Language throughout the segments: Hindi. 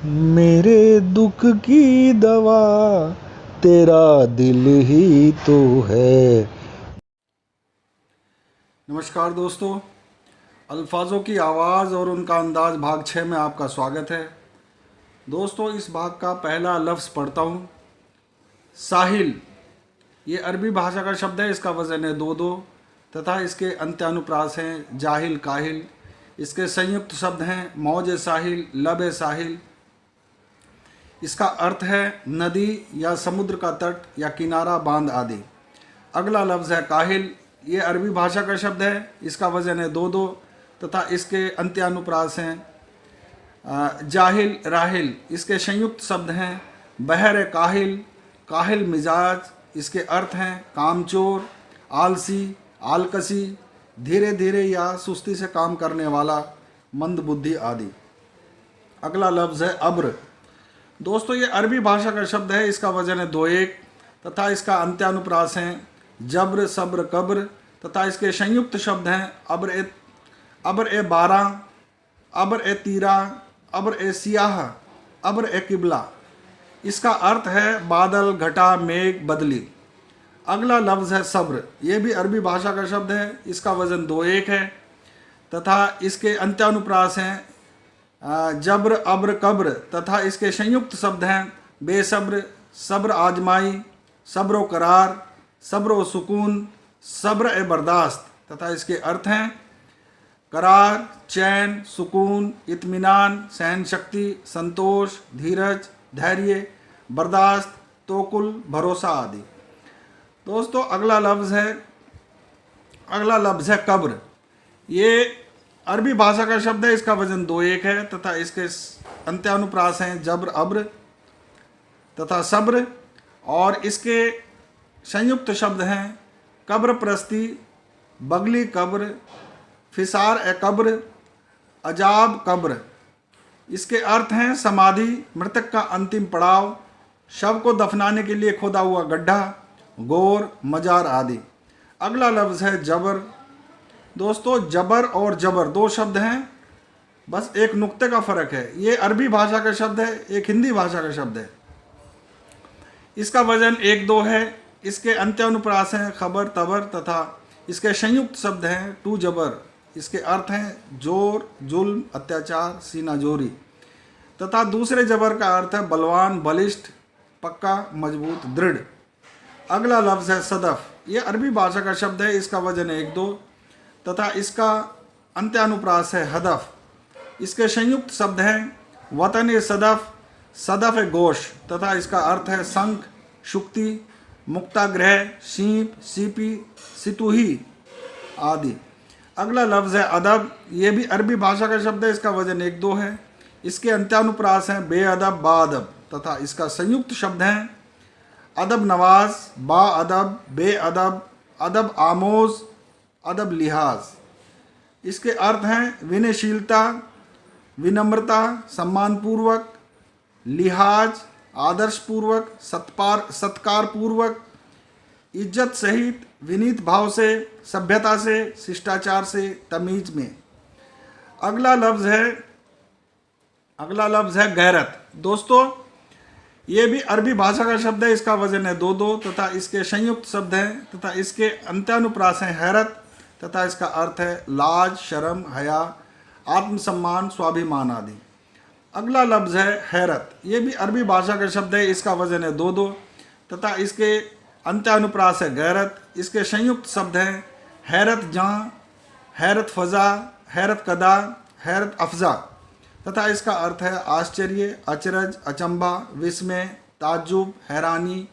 मेरे दुख की दवा तेरा दिल ही तो है। नमस्कार दोस्तों, अल्फाजों की आवाज़ और उनका अंदाज भाग 6 में आपका स्वागत है। दोस्तों, इस भाग का पहला लफ्ज़ पढ़ता हूँ। साहिल, ये अरबी भाषा का शब्द है। इसका वज़न है दो दो तथा इसके अंत्यानुप्रास हैं जाहिल, काहिल। इसके संयुक्त शब्द हैं मौज साहिल, लब साहिल। इसका अर्थ है नदी या समुद्र का तट या किनारा, बांध आदि। अगला लफ्ज़ है काहिल। ये अरबी भाषा का शब्द है। इसका वज़न है दो दो तथा इसके अंत्यानुप्रास हैं जाहिल, राहिल। इसके संयुक्त शब्द हैं बहर काहिल, काहिल मिजाज। इसके अर्थ हैं कामचोर, आलसी, आलकसी, धीरे धीरे या सुस्ती से काम करने वाला, मंद बुद्धि आदि। अगला लफ्ज़ है अब्र। दोस्तों, ये अरबी भाषा का शब्द है। इसका वजन है दो एक तथा इसका अंत्यानुप्रास हैं जब्र, सब्र, कब्र तथा इसके संयुक्त शब्द हैं अब्र ए बारा, अब्र ए तीरा, अब्र ए सियाह, अब्र ए किबला। इसका अर्थ है बादल, घटा, मेघ, बदली। अगला लफ्ज़ है सब्र। यह भी अरबी भाषा का शब्द है। इसका वजन दो एक है तथा इसके अंत्यानुप्रास हैं जब्र, अब्र, कब्र तथा इसके संयुक्त शब्द हैं बेसब्र, सब्र आजमाई, सब्र करार, सब्र सुकून, सब्र ए बर्दाश्त तथा इसके अर्थ हैं करार, चैन, सुकून, इत्मीनान, सहन शक्ति, संतोष, धीरज, धैर्य, बर्दाश्त, तोकुल, भरोसा आदि। दोस्तों, अगला लफ्ज़ है कब्र। ये अरबी भाषा का शब्द है। इसका वजन दो एक है तथा इसके अंत्यानुप्रास हैं जब्र, अब्र तथा सब्र और इसके संयुक्त शब्द हैं कब्र प्रस्ती, बगली कब्र, फिसार ए कब्र, अजाब कब्र। इसके अर्थ हैं समाधि, मृतक का अंतिम पड़ाव, शव को दफनाने के लिए खोदा हुआ गड्ढा, गोर, मजार आदि। अगला लफ्ज़ है जबर। दोस्तों, जबर और जबर दो शब्द हैं, बस एक नुक्ते का फ़र्क है। ये अरबी भाषा का शब्द है, एक हिंदी भाषा का शब्द है। इसका वजन एक दो है। इसके अंत्यानुप्रास हैं खबर, तबर तथा इसके संयुक्त शब्द हैं टू जबर। इसके अर्थ हैं जोर, जुल्म, अत्याचार, सीना जोरी तथा दूसरे जबर का अर्थ है बलवान, बलिष्ठ, पक्का, मजबूत, दृढ़। अगला लफ्ज़ है सदफ। ये अरबी भाषा का शब्द है। इसका वजन है एक दो तथा इसका अंत्यानुप्रास है हदफ। इसके संयुक्त शब्द हैं वतन सदफ, सदफ गोश तथा इसका अर्थ है शंख, शुक्ति, मुक्ताग्रह, सीप, सीपी, सितुही आदि। अगला लफ्ज़ है अदब। ये भी अरबी भाषा का शब्द है। इसका वजन एक दो है। इसके अंत्यानुप्रास हैं बेअदब, बाअदब तथा इसका संयुक्त शब्द हैं अदब नवाज, बाअदब, बेअदब, अदब आमोज, अदब लिहाज। इसके अर्थ हैं विनयशीलता, विनम्रता, सम्मानपूर्वक, लिहाज, आदर्शपूर्वक, सत्कारपूर्वक, इज्जत सहित, विनीत भाव से, सभ्यता से, शिष्टाचार से, तमीज में। अगला लफ्ज़ है गैरत। दोस्तों, ये भी अरबी भाषा का शब्द है। इसका वजन है दो दो तथा इसके संयुक्त शब्द हैं तथा इसके अंत्यानुप्रास हैं हैरत तथा इसका अर्थ है लाज, शर्म, हया, आत्मसम्मान, स्वाभिमान आदि। अगला लफ्ज़ है हैरत। ये भी अरबी भाषा का शब्द है। इसका वजन है दो दो तथा इसके अंत्यानुप्रास है गैरत। इसके संयुक्त शब्द हैं हैरत जहाँ, हैरत फ़ज़ा, हैरत कदा, हैरत अफ़ज़ा तथा इसका अर्थ है आश्चर्य, अचरज, अचंभा, विस्मय, ताज्जुब, हैरानी,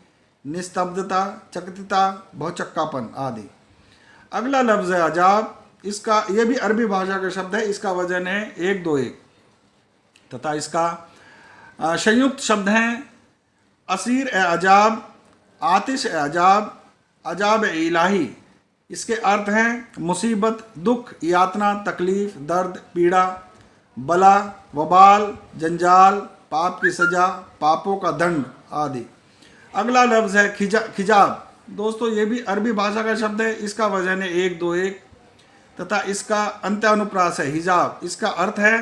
निस्तब्धता, चकितता, भौचक्कापन आदि। अगला लफ्ज़ है अजाब। यह भी अरबी भाषा का शब्द है। इसका वजन है एक दो एक तथा इसका संयुक्त शब्द हैं असीर ए अजाब, आतिश ए अजाब, अजाब ए इलाही। इसके अर्थ हैं मुसीबत, दुख, यातना, तकलीफ, दर्द, पीड़ा, बला, वबाल, जंजाल, पाप की सज़ा, पापों का दंड आदि। अगला लफ्ज़ है खिजाब। दोस्तों, ये भी अरबी भाषा का शब्द है। इसका वजन है एक दो एक तथा इसका अंत्यानुप्रास है हिजाब। इसका अर्थ है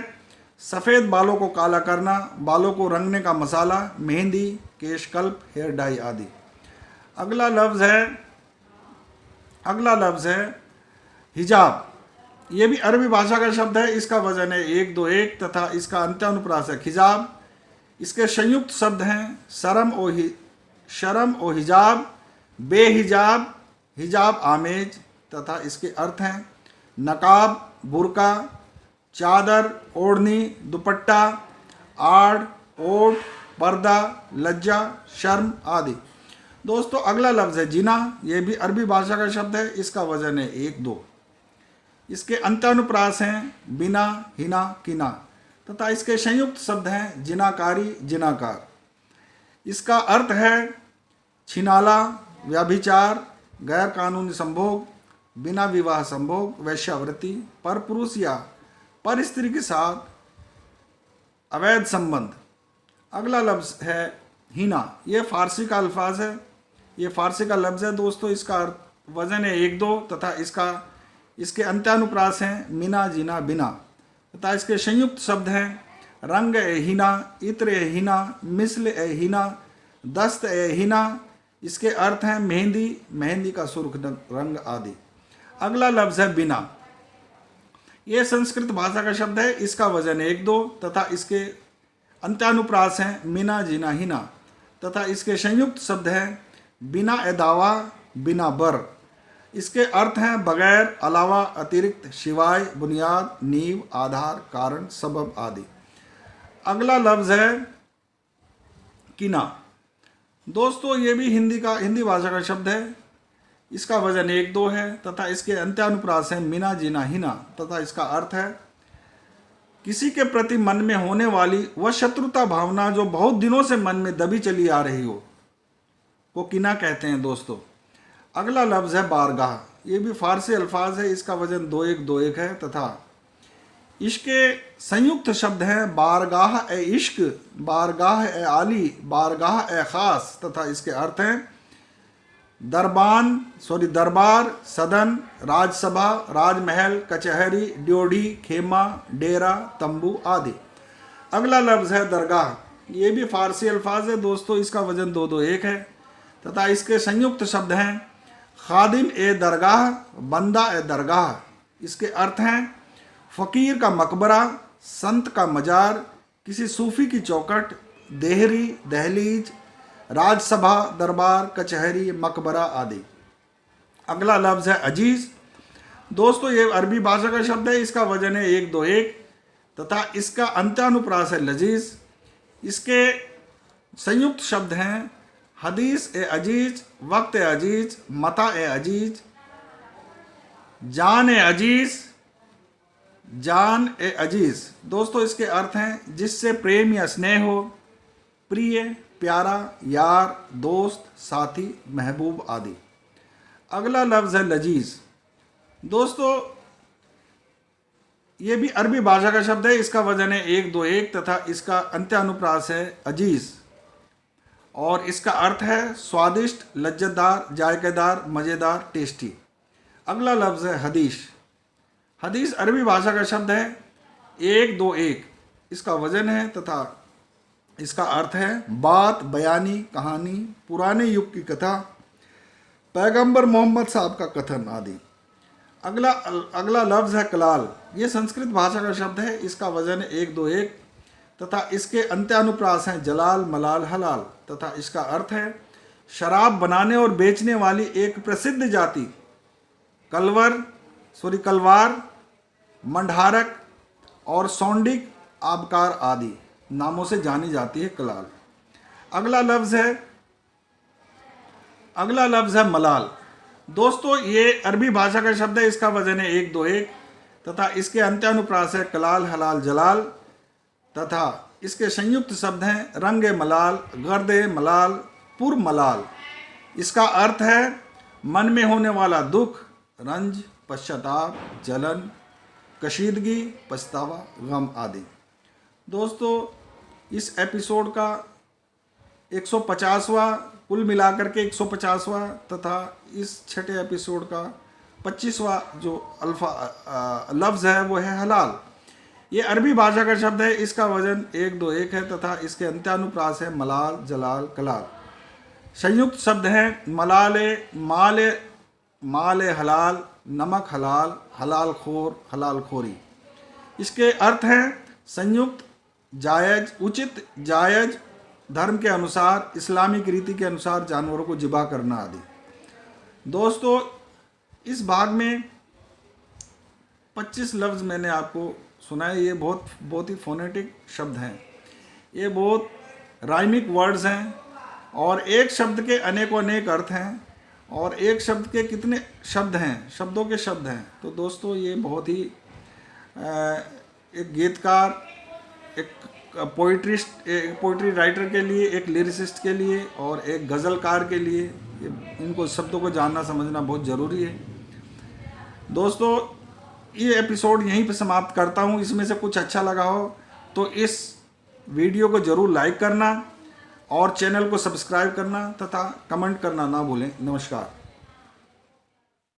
सफ़ेद बालों को काला करना, बालों को रंगने का मसाला, मेहंदी, केशकल्प, हेयर डाई आदि। अगला लफ्ज़ है हिजाब। ये भी अरबी भाषा का शब्द है। इसका वजन है 121 तथा इसका अंत्यानुप्रास है खिजाब। इसके संयुक्त शब्द हैं शरम ओ हिजाब, बेहिजाब, हिजाब आमेज तथा इसके अर्थ हैं नकाब, बुरका, चादर, ओढ़नी, दुपट्टा, आड़, ओट, पर्दा, लज्जा, शर्म आदि। दोस्तों अगला लफ्ज़ है जिना। ये भी अरबी भाषा का शब्द है। इसका वजन है 1-2। इसके अंत्यानुप्रास हैं बिना, हिना, किना तथा इसके संयुक्त शब्द हैं जिनाकारी, जिनाकार। इसका अर्थ है छिनाला, व्याभिचार, गैर कानूनी संभोग, बिना विवाह संभोग, वैश्यावृत्ति, पर पुरुष या पर स्त्री के साथ अवैध संबंध। अगला लफ्ज़ है हिना। ये फारसी का अल्फाज है, ये फारसी का लफ्ज़ है दोस्तों। इसका वजन है 1-2 तथा इसके अंत्यानुप्रास हैं मिना, जिना, बिना तथा इसके संयुक्त शब्द हैं रंग ए हिना, इत्र ए हिना, मिस्ल ए हिना, दस्त ए हिना। इसके अर्थ हैं मेहंदी, मेहंदी का सुर्ख रंग आदि। अगला लफ्ज़ है बिना। ये संस्कृत भाषा का शब्द है। इसका वजन 1-2 तथा इसके अंत्यानुप्रास हैं मिना, जिना, हिना तथा इसके संयुक्त शब्द हैं बिना ए दावा, बिना बर। इसके अर्थ हैं बगैर, अलावा, अतिरिक्त, सिवाय, बुनियाद, नींव, आधार, कारण, सबब आदि। अगला लफ्ज़ है किना। दोस्तों ये भी हिंदी भाषा का शब्द है। इसका वजन 1-2 है तथा इसके अंत्यानुप्रास हैं मिना, जिना, हिना तथा इसका अर्थ है किसी के प्रति मन में होने वाली वह शत्रुता भावना जो बहुत दिनों से मन में दबी चली आ रही हो को किना कहते हैं दोस्तों। अगला लफ्ज़ है बारगाह। ये भी फारसी अल्फाज है। इसका वजन 2-1-2-1 है तथा इसके संयुक्त शब्द हैं बारगाह ए इश्क, बारगाह ए आली, बारगाह ए ख़ास तथा इसके अर्थ हैं दरबार, सदन, राजसभा, राजमहल, कचहरी, ड्योढ़ी, खेमा, डेरा, तंबू आदि। अगला लफ्ज़ है दरगाह। ये भी फारसी अल्फाज है दोस्तों। इसका वजन 2-2-1 है तथा इसके संयुक्त शब्द हैं खादिम ए दरगाह, बंदा ए दरगाह। इसके अर्थ हैं फ़कीर का मकबरा, संत का मजार, किसी सूफ़ी की चौखट, देहरी, दहलीज, राजसभा, दरबार, कचहरी, मकबरा आदि। अगला लफ्ज़ है अजीज़। दोस्तों ये अरबी भाषा का शब्द है। इसका वजन है 1-2-1 तथा इसका अंत्यानुप्रास है लजीज़। इसके संयुक्त शब्द हैं हदीस ए अजीज, वक्त ए अजीज, मता ए अजीज, जान ए अजीज, जान ए अजीज। दोस्तों इसके अर्थ हैं जिससे प्रेम या स्नेह हो, प्रिय, प्यारा, यार, दोस्त, साथी, महबूब आदि। अगला लफ्ज़ है लजीज। दोस्तों ये भी अरबी भाषा का शब्द है। इसका वजन है 1-2-1 तथा इसका अंत्यानुप्रास है अजीज और इसका अर्थ है स्वादिष्ट, लज्जतदार, जायकेदार, मज़ेदार, टेस्टी। अगला लफ्ज़ है हदीस। हदीस अरबी भाषा का शब्द है 1-2-1। इसका वजन है तथा इसका अर्थ है बात, बयानी, कहानी, पुराने युग की कथा, पैगंबर मोहम्मद साहब का कथन आदि। अगला लफ्ज़ है कलाल। ये संस्कृत भाषा का शब्द है। इसका वजन है 1-2-1 तथा इसके अंत्यानुप्रास हैं जलाल, मलाल, हलाल तथा इसका अर्थ है शराब बनाने और बेचने वाली एक प्रसिद्ध जाति कलवार, मंडारक और सौंडिक आबकार आदि नामों से जानी जाती है कलाल। अगला लफ्ज़ है मलाल। दोस्तों ये अरबी भाषा का शब्द है। इसका वजन है 1-2-1 तथा इसके अंत्यानुप्रास है कलाल, हलाल, जलाल तथा इसके संयुक्त शब्द हैं रंग मलाल, गर्द मलाल, पुर मलाल। इसका अर्थ है मन में होने वाला दुख, रंज, पश्चाताप, जलन, कशीदगी, पछतावा, गम आदि। दोस्तों इस एपिसोड का 150वां, कुल मिलाकर के 150वां तथा इस छठे एपिसोड का 25वां जो लफ्ज़ है वो है हलाल। ये अरबी भाषा का शब्द है, इसका वजन 1 2 1 है तथा इसके अंत्यानुप्रास है मलाल, जलाल, कलाल। संयुक्त शब्द हैं मलाले, माले, माले हलाल, नमक हलाल, हलाल खोर, हलाल खोरी। इसके अर्थ हैं संयुक्त, जायज, उचित, जायज, धर्म के अनुसार, इस्लामिक रीति के अनुसार जानवरों को ज़िबा करना आदि। दोस्तों, इस भाग में 25 लफ्ज़ मैंने आपको सुनाए। ये बहुत ही फोनेटिक शब्द हैं, ये बहुत राइमिक वर्ड्स हैं और एक शब्द के अनेकों अनेक अर्थ हैं और एक शब्द के कितने शब्द हैं, शब्दों के शब्द हैं। तो दोस्तों, ये बहुत ही एक गीतकार, एक पोइट्री राइटर के लिए, एक लिरिसिस्ट के लिए और एक गज़लकार के लिए इनको शब्दों को जानना समझना बहुत ज़रूरी है। दोस्तों, ये एपिसोड यहीं पे समाप्त करता हूँ। इसमें से कुछ अच्छा लगा हो तो इस वीडियो को ज़रूर लाइक करना और चैनल को सब्सक्राइब करना तथा कमेंट करना ना भूलें। नमस्कार।